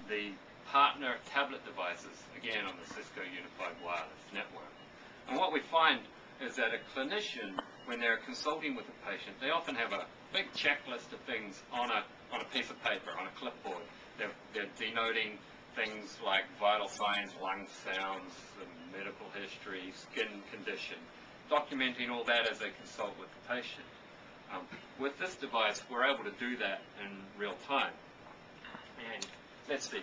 the partner tablet devices, again on the Cisco Unified Wireless Network. And what we find is that a clinician, when they're consulting with a patient, they often have a big checklist of things on a piece of paper, on a clipboard. They're denoting things like vital signs, lung sounds, medical history, skin condition, documenting all that as they consult with the patient. With this device, we're able to do that in real time. And let's see,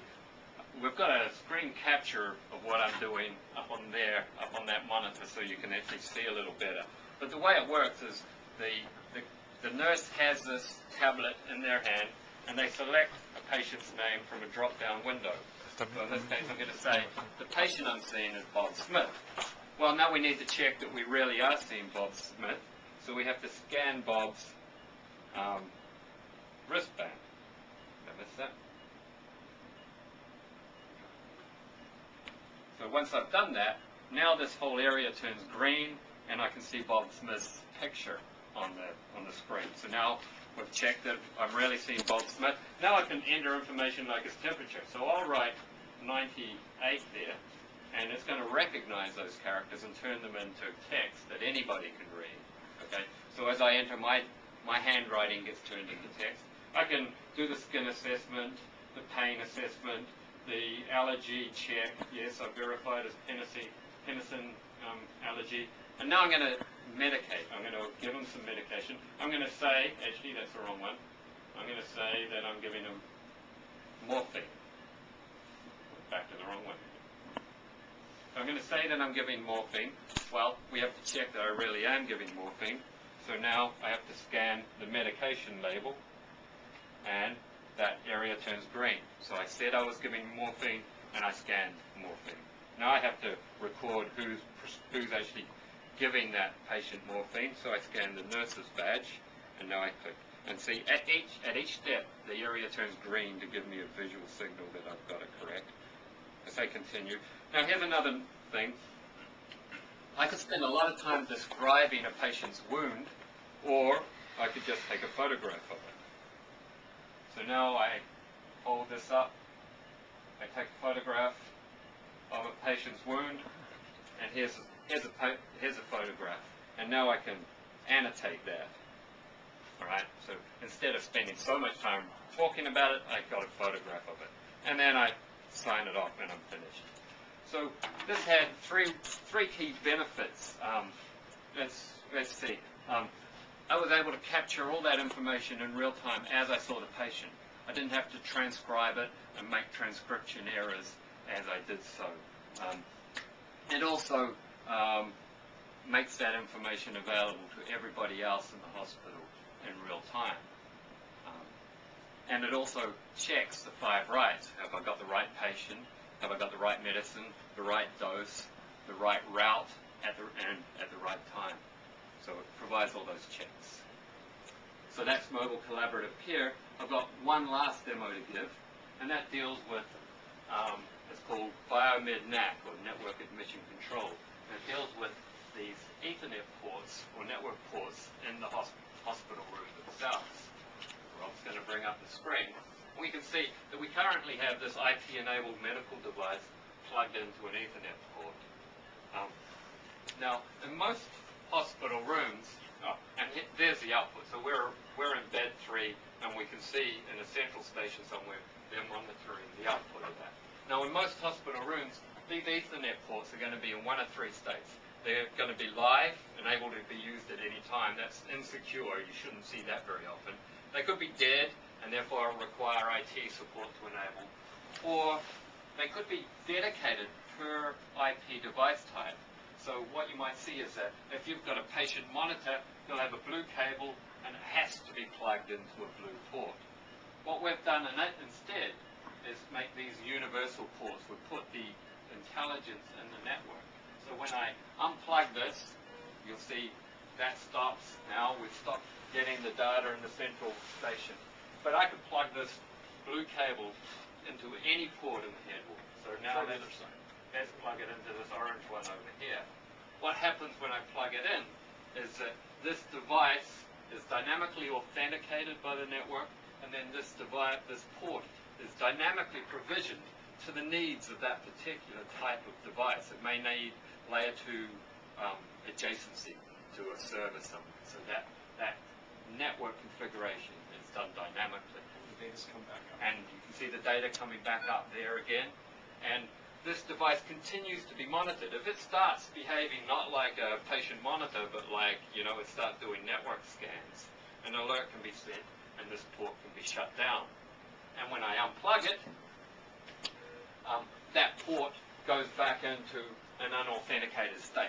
we've got a screen capture of what I'm doing up on there, up on that monitor, so you can actually see a little better. But the way it works is the nurse has this tablet in their hand, and they select a patient's name from a drop-down window. So in this case, I'm going to say the patient I'm seeing is Bob Smith. Well, now we need to check that we really are seeing Bob Smith, so we have to scan Bob's wristband. Did I miss that? So once I've done that, now this whole area turns green, and I can see Bob Smith's picture on the screen. So now we've checked that I'm really seeing Bob Smith. Now I can enter information like his temperature. So I'll write 98 there, and it's going to recognize those characters and turn them into text that anybody can read. Okay. So as I enter my handwriting gets turned into text. I can do the skin assessment, the pain assessment, the allergy check. Yes, I've verified as penicillin allergy. And now I'm going to medicate. I'm going to give him some medication. I'm going to say, actually that's the wrong one. I'm going to say that I'm giving him morphine. Back to the wrong one. So I'm going to say that I'm giving morphine. Well, we have to check that I really am giving morphine. So now I have to scan the medication label, and that area turns green. So I said I was giving morphine, and I scanned morphine. Now I have to record who's actually giving that patient morphine. So I scan the nurse's badge, and now I click. And see, at each step, the area turns green to give me a visual signal that I've got it correct. I say continue. Now here's another thing. I could spend a lot of time describing a patient's wound, or I could just take a photograph of it. So now I hold this up, I take a photograph of a patient's wound, and here's a photograph. And now I can annotate that. Alright, so instead of spending so much time talking about it, I got a photograph of it. And then I sign it off and I'm finished. So this had three key benefits. Let's see. I was able to capture all that information in real time as I saw the patient. I didn't have to transcribe it and make transcription errors as I did so. It also makes that information available to everybody else in the hospital in real time. And it also checks the 5 rights. Have I got the right patient? Have I got the right medicine, the right dose, the right route at the right time? So it provides all those checks. So that's mobile collaborative care. I've got one last demo to give, and that deals with, it's called Biomed NAC, or Network Admission Control. And it deals with these Ethernet ports, or network ports, in the hospital room themselves. Rob's going to bring up the screen. We can see that we currently have this IP-enabled medical device plugged into an Ethernet port. Now, in most hospital rooms, and there's the output. So we're in bed 3, and we can see in a central station somewhere they're monitoring the output of that. Now, in most hospital rooms, these Ethernet ports are going to be in one of 3 states. They're going to be live and able to be used at any time. That's insecure. You shouldn't see that very often. They could be dead and therefore require IT support to enable. Or they could be dedicated per IP device type. So what you might see is that if you've got a patient monitor, you'll have a blue cable and it has to be plugged into a blue port. What we've done in it instead is make these universal ports. We've put the intelligence in the network. So when I unplug this, you'll see that stops. Now we've stopped getting the data in the central station. But I could plug this blue cable into any port in the headwall. So now let's plug it into this orange one over here. What happens when I plug it in is that this device is dynamically authenticated by the network, and then this port is dynamically provisioned to the needs of that particular type of device. It may need layer 2 adjacency to a server somewhere. So that network configuration is done dynamically. The data's come back up. And you can see the data coming back up there again. And this device continues to be monitored. If it starts behaving not like a patient monitor, but like, it starts doing network scans, an alert can be sent, and this port can be shut down. And when I unplug it, that port goes back into an unauthenticated state.